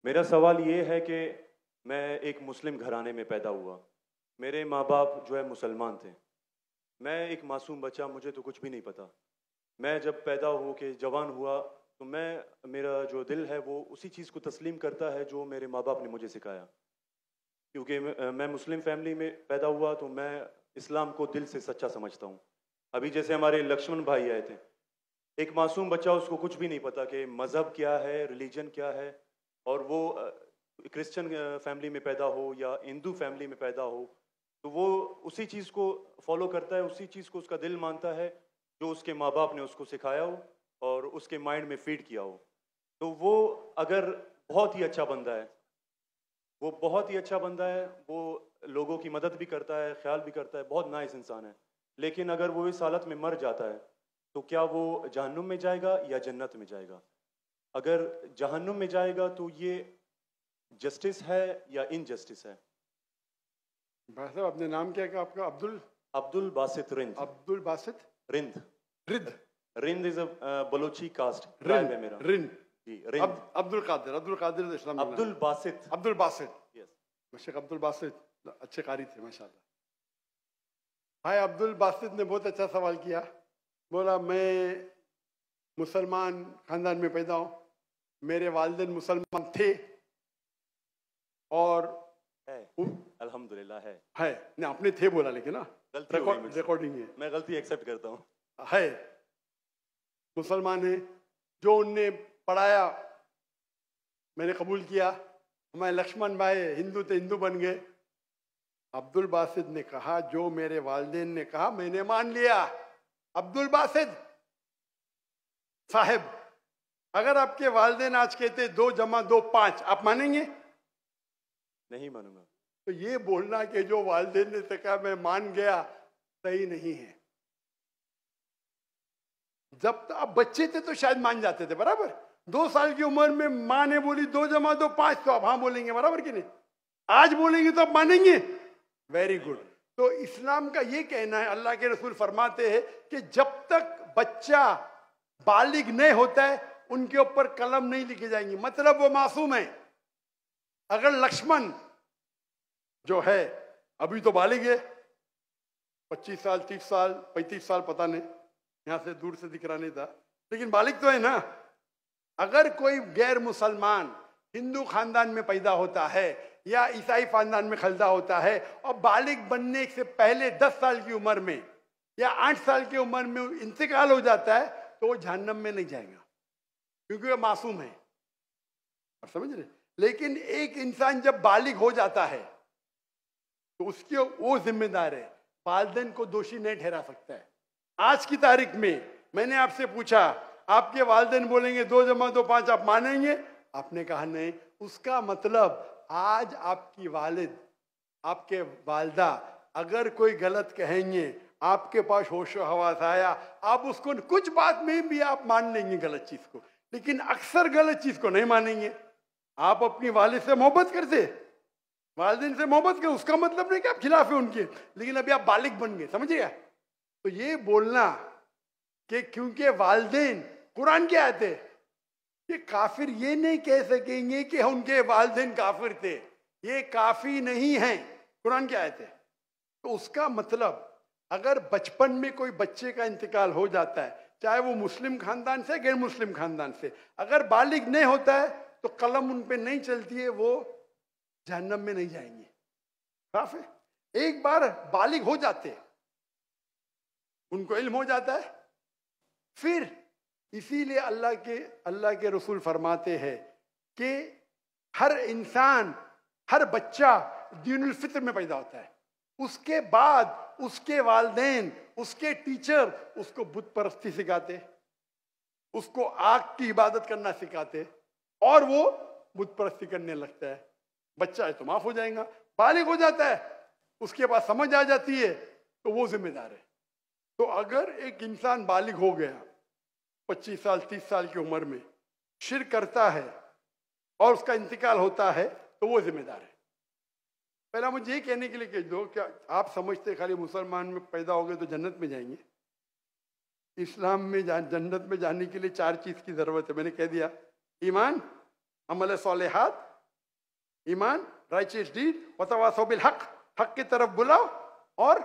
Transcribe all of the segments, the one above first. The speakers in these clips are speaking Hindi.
मेरा सवाल ये है कि मैं एक मुस्लिम घराने में पैदा हुआ। मेरे माँ बाप जो है मुसलमान थे। मैं एक मासूम बच्चा, मुझे तो कुछ भी नहीं पता। मैं जब पैदा हो के जवान हुआ तो मेरा जो दिल है वो उसी चीज़ को तस्लीम करता है जो मेरे माँ बाप ने मुझे सिखाया। क्योंकि मैं मुस्लिम फैमिली में पैदा हुआ तो मैं इस्लाम को दिल से सच्चा समझता हूँ। अभी जैसे हमारे लक्ष्मण भाई आए थे, एक मासूम बच्चा, उसको कुछ भी नहीं पता कि मज़हब क्या है, रिलीजन क्या है। और वो क्रिश्चियन फैमिली में पैदा हो या हिंदू फैमिली में पैदा हो तो वो उसी चीज़ को फॉलो करता है, उसी चीज़ को उसका दिल मानता है जो उसके माँ बाप ने उसको सिखाया हो और उसके माइंड में फीड किया हो। तो वो अगर बहुत ही अच्छा बंदा है, वो बहुत ही अच्छा बंदा है, वो लोगों की मदद भी करता है, ख्याल भी करता है, बहुत नाइस इंसान है। लेकिन अगर वो इस हालत में मर जाता है तो क्या वो जहन्नुम में जाएगा या जन्नत में जाएगा? अगर जहन्नुम में जाएगा तो ये जस्टिस है या इनजस्टिस है? भाई साहब, अपने नाम क्या है आपका? अब्दुल बासित रिंद। अब्दुल बासित रिंद। रिद Rind is a Balochi caste Rind tribe है मेरा। रिंद जी, रिंद। अब्दुल कादिर इस्लाम अब्दुल बासित। अब्दुल बासित। यस। शेख अब्दुल बासित अच्छे कारी थे माशाल्लाह। भाई अब्दुल बासित ने बहुत अच्छा सवाल किया। बोला मैं मुसलमान खानदान में पैदा हूँ, मेरे वालिदैन मुसलमान थे और है, अल्हम्दुलिल्लाह है। नहीं, आपने थे बोला लेकिन ना गलती हो गई मुझसे। रिकॉर्डिंग है। मैं गलती एक्सेप्ट करता हूँ। है, मुसलमान है। जो उनने पढ़ाया मैंने कबूल किया। हमारे लक्ष्मण भाई हिंदू थे, हिंदू बन गए। अब्दुल बासित ने कहा जो मेरे वालिदैन ने कहा मैंने मान लिया। अब्दुल बासित साहब, अगर आपके वालिदैन आज कहते 2 + 2 = 5, आप मानेंगे? नहीं मानूंगा। तो ये बोलना कि जो वालिदैन ने कहा मैं मान गया, सही नहीं है। जब तो आप बच्चे थे तो शायद मान जाते थे, बराबर। 2 साल की उम्र में माँ ने बोली 2 + 2 = 5, तो आप हाँ बोलेंगे, बराबर कि नहीं? आज बोलेंगे तो आप मानेंगे। Very good. तो इस्लाम का ये कहना है, अल्लाह के रसूल फरमाते हैं कि जब तक बच्चा बालिग नहीं होता है उनके ऊपर कलम नहीं लिखे जाएंगे, मतलब वो मासूम है। अगर लक्ष्मण जो है अभी तो बालिग है, 25 साल 30 साल 35 साल पता नहीं, यहां से दूर से दिख रहा नहीं था, लेकिन बालिग तो है ना। अगर कोई गैर मुसलमान हिंदू खानदान में पैदा होता है या ईसाई खानदान में पैदा होता है और बालिग बनने से पहले 10 साल की उम्र में या 8 साल की उम्र में इंतकाल हो जाता है तो वो जहन्नम में नहीं जाएगा, क्योंकि वो मासूम है। आप समझ रहे? लेकिन एक इंसान जब बालिग हो जाता है तो उसके वो जिम्मेदार है, वालिदैन को दोषी नहीं ठहरा सकता है। आज की तारीख में मैंने आपसे पूछा, आपके वालिदैन बोलेंगे 2 + 2 = 5, आप मानेंगे? आपने कहा नहीं। उसका मतलब आज आपकी वालिद, आपके वालदा अगर कोई गलत कहेंगे, आपके पास होशो हवास आया, आप उसको कुछ बात में भी आप मान लेंगे गलत चीज को, लेकिन अक्सर गलत चीज को नहीं मानेंगे। आप अपनी वालिद से मोहब्बत करते, वालिदैन से मोहब्बत कर, उसका मतलब नहीं कि आप खिलाफ है उनके, लेकिन अभी आप बालिग बन गए, समझिए। तो ये बोलना कि क्योंकि वालिदैन, कुरान क्या आयत है, ये काफिर ये नहीं कह सकेंगे कि उनके वालिदैन काफिर थे, ये काफी नहीं है। कुरान क्या आयत है? तो उसका मतलब अगर बचपन में कोई बच्चे का इंतकाल हो जाता है, चाहे वो मुस्लिम खानदान से गैर मुस्लिम खानदान से, अगर बालिग नहीं होता है तो कलम उन पे नहीं चलती है, वो जहन्नम में नहीं जाएंगे। साफ है। एक बार बालिग हो जाते, उनको इल्म हो जाता है, फिर इसीलिए अल्लाह के रसूल फरमाते हैं कि हर इंसान, हर बच्चा दीनुल फित्र में पैदा होता है। उसके बाद उसके वालिदैन, उसके टीचर उसको बुत परस्ती सिखाते, उसको आग की इबादत करना सिखाते, और वो बुत परस्ती करने लगता है। बच्चा है तो माफ हो जाएगा, बालिग हो जाता है, उसके बाद समझ आ जाती है, तो वो जिम्मेदार है। तो अगर एक इंसान बालिग हो गया 25 साल 30 साल की उम्र में, शिर्क करता है और उसका इंतकाल होता है, तो वो जिम्मेदार है। पहला मुझे ये कहने के लिए कह दो, क्या आप समझते खाली मुसलमान में पैदा हो गए तो जन्नत में जाएंगे? इस्लाम में जन्नत में जाने के लिए 4 चीज की जरूरत है। मैंने कह दिया, ईमान, अमल सालेहात ईमान, राइचियस डीड, वतवासौ बिल हक, हक की तरफ बुलाओ और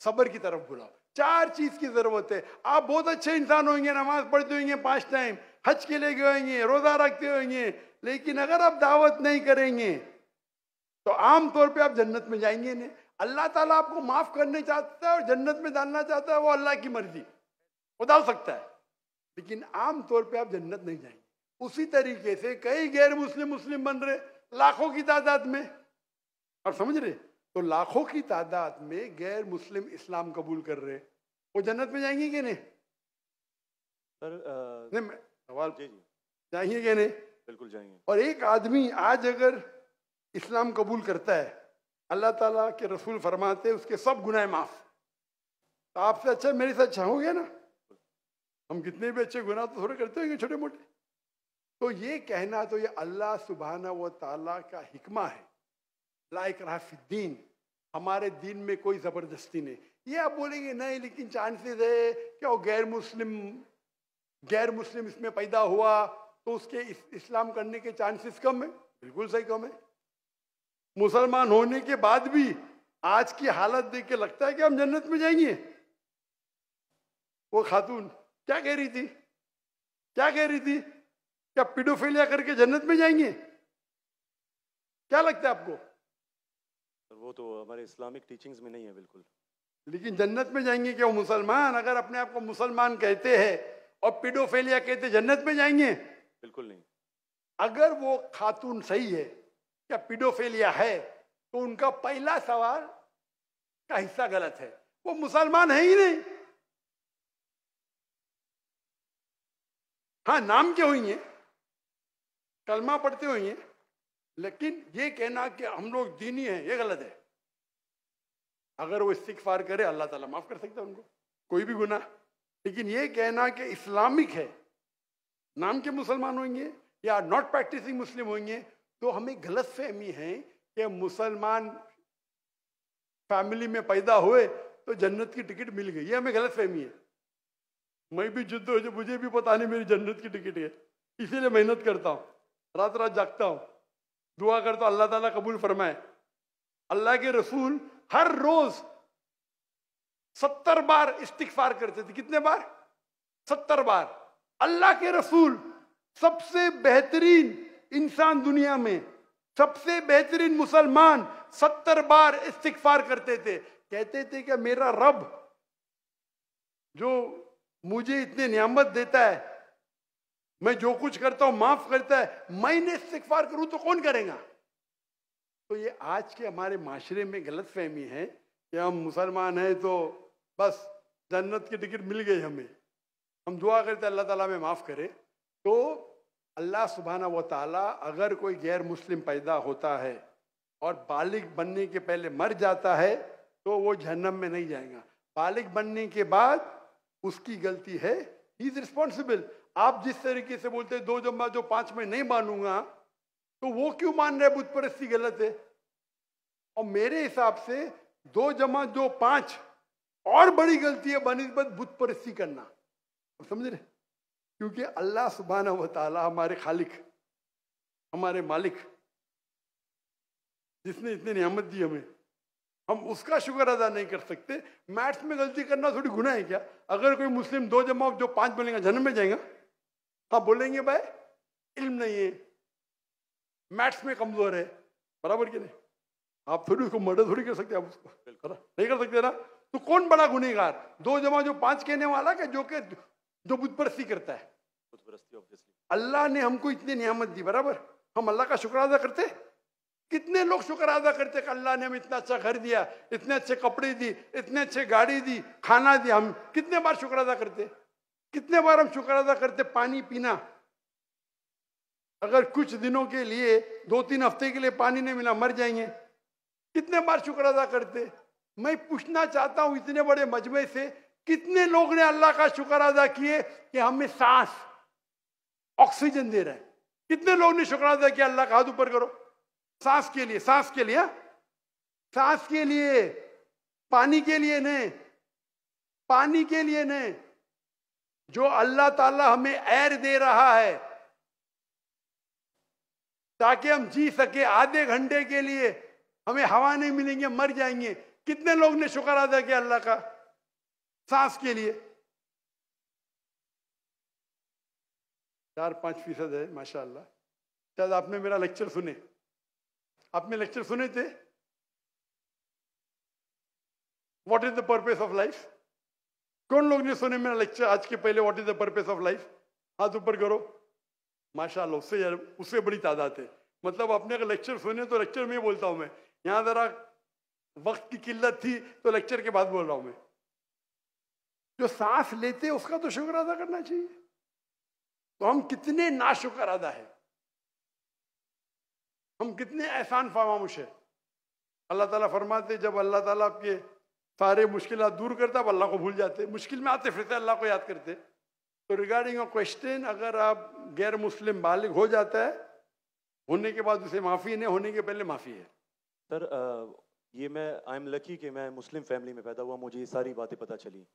सब्र की तरफ बुलाओ। 4 चीज की जरूरत है। आप बहुत अच्छे इंसान होंगे, नमाज पढ़ते होंगे 5 टाइम, हज के लिए गए होंगे, रोजा रखते होंगे, लेकिन अगर आप दावत नहीं करेंगे तो आमतौर पे आप जन्नत में जाएंगे नहीं। अल्लाह ताला आपको माफ करने चाहता है और जन्नत में डालना चाहता है, वो अल्लाह की मर्जी, वो डाल सकता है, लेकिन आमतौर पे आप जन्नत नहीं जाएंगे। उसी तरीके से कई गैर मुस्लिम मुस्लिम बन रहे लाखों की तादाद में, और समझ रहे, तो लाखों की तादाद में गैर मुस्लिम इस्लाम कबूल कर रहे, वो जन्नत में जाएंगे कि नहीं? सर नहीं, सवाल जी जी जाएंगे कि नहीं? बिल्कुल जाएंगे। और एक आदमी आज अगर इस्लाम कबूल करता है, अल्लाह ताला के रसूल फरमाते उसके सब गुनाह माफ। तो आपसे अच्छा मेरे से अच्छा हो गया ना। हम कितने भी अच्छे गुनाह तो थोड़े करते होंगे छोटे मोटे। तो ये कहना, तो ये अल्लाह सुब्हाना व ताला का हिकमा है, ला इकराह फिद्दीन, हमारे दीन में कोई जबरदस्ती नहीं। ये आप बोलेंगे नहीं लेकिन चांसेस है कि वो गैर मुस्लिम इसमें पैदा हुआ तो उसके इस्लाम करने के चांसेस कम है। बिल्कुल सही कम है। मुसलमान होने के बाद भी आज की हालत देख के लगता है कि हम जन्नत में जाएंगे। वो खातून क्या कह रही थी, क्या कह रही थी? क्या पीडोफिलिया करके जन्नत में जाएंगे? क्या लगता है आपको? वो तो हमारे इस्लामिक टीचिंग्स में नहीं है बिल्कुल। लेकिन जन्नत में जाएंगे क्या वो मुसलमान? अगर अपने आप को मुसलमान कहते हैं और पीडोफिलिया कहते, जन्नत में जाएंगे? बिल्कुल नहीं। अगर वो खातून सही है, क्या पीडोफिलिया है, तो उनका पहला सवाल का हिस्सा गलत है। वो मुसलमान है ही नहीं। हाँ, नाम के होंगे, कलमा पढ़ते होंगे, लेकिन ये कहना कि हम लोग दीनी हैं, ये गलत है। अगर वो इस्तिगफार करे अल्लाह ताला माफ कर सकता है उनको, कोई भी गुनाह। लेकिन ये कहना कि इस्लामिक है, नाम के मुसलमान होंगे या नॉट प्रैक्टिसिंग मुस्लिम होंगे, तो हमें गलत फहमी है कि मुसलमान फैमिली में पैदा हुए तो जन्नत की टिकट मिल गई। ये हमें गलत फहमी है। मैं भी जिद्द हो, मुझे भी पता नहीं मेरी जन्नत की टिकट है, इसीलिए मेहनत करता हूँ, रात रात जागता हूँ, दुआ करता हूँ अल्लाह ताला कबूल फरमाए। अल्लाह के रसूल हर रोज 70 बार इस्तिगफार करते थे। कितने बार? 70 बार। अल्लाह के रसूल सबसे बेहतरीन इंसान दुनिया में, सबसे बेहतरीन मुसलमान 70 बार इस्तिगफार करते थे। कहते थे कि मेरा रब जो मुझे इतने नियामत देता है, मैं जो कुछ करता हूं माफ करता है, मैंने इस्तिगफार करूं तो कौन करेगा? तो ये आज के हमारे माशरे में गलत फहमी है कि हम मुसलमान हैं तो बस जन्नत की टिकट मिल गई हमें, हम दुआ करते अल्लाह ताला में माफ करे। तो अल्लाह सुब्हाना व ताला अगर कोई गैर मुस्लिम पैदा होता है और बालिग बनने के पहले मर जाता है तो वो जहन्नम में नहीं जाएगा। बालिग बनने के बाद उसकी गलती है, ही इज रिस्पॉन्सिबल। आप जिस तरीके से बोलते हैं 2 जमा जो 5 में नहीं मानूंगा, तो वो क्यों मान रहे बुत परस्ती गलत है? और मेरे हिसाब से 2 जमा जो 5 और बड़ी गलती है बनिस्बत बुत परस्ती करना। समझ रहे? क्योंकि अल्लाह सुब्हाना व ताला हमारे खालिक, हमारे मालिक, जिसने इतनी नियामत दी हमें, हम उसका शुक्र अदा नहीं कर सकते। मैथ्स में गलती करना थोड़ी गुनाह है क्या? अगर कोई मुस्लिम 2 जमा जो 5 बोलेगा जन्म में जाएगा? हाँ बोलेंगे भाई इल्म नहीं है, मैथ्स में कमजोर है, बराबर कि नहीं? आप थोड़ी उसको मर्डर थोड़ी कर सकते, आप उसको नहीं कर सकते ना। तो कौन बड़ा गुनहगार, 2 जमा जो 5 कहने वाला कि जो बुत परस्ती करता है? अल्लाह ने हमको इतनी नियामत दी, बराबर, हम अल्लाह का शुक्र अदा करते? कितने लोग शुक्र अदा करते कि अल्लाह ने हमें इतना अच्छा घर दिया, इतने अच्छे कपड़े दी, इतने अच्छे गाड़ी दी, खाना दिया? हम कितने बार शुक्र अदा करते? कितने बार हम शुक्र अदा करते? पानी पीना, अगर कुछ दिनों के लिए 2-3 हफ्ते के लिए पानी नहीं मिला मर जाएंगे, कितने बार शुक्र अदा करते? मैं पूछना चाहता हूं इतने बड़े मजमे से कितने लोग ने अल्लाह का शुक्र अदा किए कि हमें सांस, ऑक्सीजन दे रहा है? कितने लोग ने शुक्र अदा किया? अल्लाह का हाथ ऊपर करो। सांस के लिए, सांस के लिए, सांस के लिए, पानी के लिए नहीं, पानी के लिए नहीं। जो अल्लाह ताला हमें एयर दे रहा है, ताकि हम जी सके। आधे घंटे के लिए हमें हवा नहीं मिलेंगे, मर जाएंगे। कितने लोग ने शुक्र अदा किया अल्लाह का सांस के लिए? 4-5% है माशाअल्लाह। शायद आपने मेरा लेक्चर सुने, आपने लेक्चर सुने थे what is the purpose of life? कौन लोग ने सुने मेरा लेक्चर आज के पहले? What is the purpose of life? हाथ ऊपर करो। माशाअल्लाह, उससे बड़ी तादाद है। मतलब अपने अगर लेक्चर सुने तो लेक्चर में बोलता हूं मैं, यहां जरा वक्त की किल्लत थी तो लेक्चर के बाद बोल रहा हूं मैं। जो सांस लेते उसका तो शुक्र अदा करना चाहिए। तो हम कितने नाशुक्र अदा है, हम कितने एहसान फरामोश है। अल्लाह ताला फरमाते जब अल्लाह ताला आपके सारे मुश्किलात दूर करता अब अल्लाह को भूल जाते, मुश्किल में आते फिर से अल्लाह को याद करते। तो रिगार्डिंग अ क्वेश्चन, अगर आप गैर मुस्लिम बालिग हो जाता है, होने के बाद उसे माफ़ी नहीं, होने के पहले माफ़ी है। सर ये मैं आई एम लकी कि मैं मुस्लिम फैमिली में पैदा हुआ, मुझे ये सारी बातें पता चली।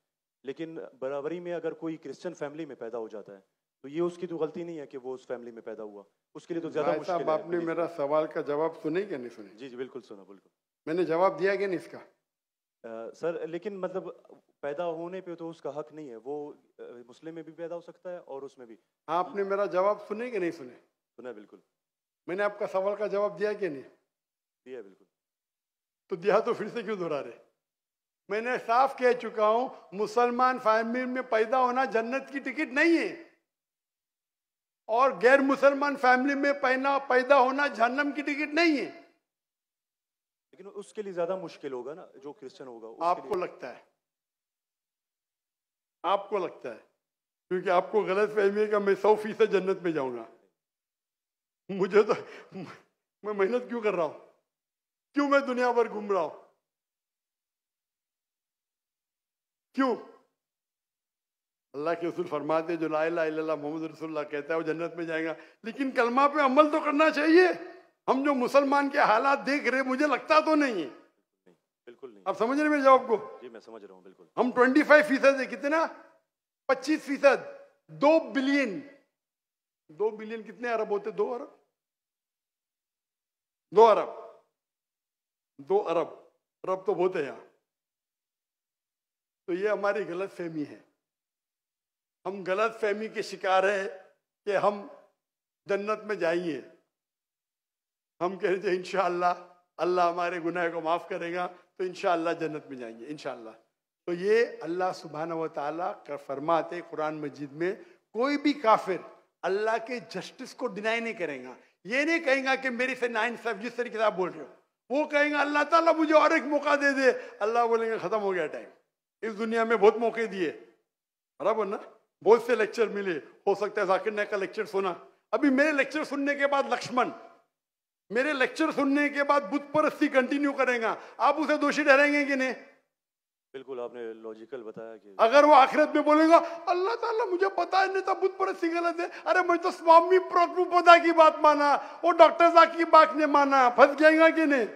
लेकिन बराबरी में अगर कोई क्रिश्चियन फैमिली में पैदा हो जाता है तो ये उसकी तो गलती नहीं है कि वो उस फैमिली में पैदा हुआ, उसके लिए तो ज्यादा मुश्किल है। आपने मेरा सवाल का जवाब सुने क्या नहीं सुने? जी जी बिल्कुल सुना, बिल्कुल मैंने जवाब दिया क्या नहीं इसका? सर लेकिन मतलब पैदा होने पे तो उसका हक नहीं है, वो मुस्लिम में भी पैदा हो सकता है और उसमें भी। आपने मेरा जवाब सुने कि नहीं सुने? सुना बिल्कुल। मैंने आपका सवाल का जवाब दिया कि नहीं? दिया बिल्कुल। तो दिया तो फिर से क्यों दोहरा रहे? मैंने साफ कह चुका हूं, मुसलमान फैमिली में पैदा होना जन्नत की टिकट नहीं है, और गैर मुसलमान फैमिली में पैदा होना जहन्नम की टिकट नहीं है। लेकिन उसके लिए ज्यादा मुश्किल होगा ना जो क्रिश्चियन होगा। आपको लगता है, आपको लगता है, क्योंकि आपको गलत फहमी है कि मैं 100% जन्नत में जाऊंगा। मुझे तो मैं मेहनत क्यों कर रहा हूं, क्यों मैं दुनिया भर घूम रहा हूं, क्यों? अल्लाह के रसूल फरमाते जो ला इलाहा इल्लल्लाह मोहम्मद रसूलुल्लाह कहता है वो जन्नत में जाएगा। लेकिन कलमा पे अमल तो करना चाहिए। हम जो मुसलमान के हालात देख रहे मुझे लगता तो नहीं है। बिल्कुल नहीं। आप समझ रहे मेरे जवाब को? जी मैं समझ रहा हूँ बिल्कुल। हम 25% है, कितना? 25%। 2 बिलियन, 2 बिलियन कितने अरब होते? 2 अरब, 2 अरब, 2 अरब, अरब तो बहुत है यहाँ। तो ये हमारी गलत फहमी है। हम गलत फहमी के शिकार है कि हम जन्नत में जाएंगे। हम कह रहे थे इंशाअल्लाह अल्लाह हमारे गुनाह को माफ करेगा तो इंशाअल्लाह जन्नत में जाएंगे इंशाअल्लाह। तो ये अल्लाह सुब्हानहू व तआला का फरमाते कुरान मजीद में, कोई भी काफिर अल्लाह के जस्टिस को डिनाई नहीं करेगा। ये नहीं कहेगा कि मेरी से नाइंसाफ, जिस तरीके से आप बोल रहे हो, वो कहेगा अल्लाह ताला मुझे और एक मौका दे दे। अल्लाह बोलेंगे खत्म हो गया टाइम, इस दुनिया में बहुत मौके दिए, बराबर ना? बहुत से लेक्चर मिले, हो सकता है जाकिर नायक का लेक्चर सुना। अभी मेरे लेक्चर सुनने के बाद लक्ष्मण मेरे लेक्चर सुनने के बाद बुत परस्ती कंटिन्यू करेगा, आप उसे दोषी ठहराएंगे कि नहीं? बिल्कुल, आपने लॉजिकल बताया कि अगर वो आखिरत में बोलेगा अल्लाह ताला मुझे पता नहीं था बुत परस्ती गलत है, अरे मैं तो स्वामी प्रभुपदा की बात माना, वो डॉक्टर साहब की बात नहीं माना, फंस जाएगा कि नहीं?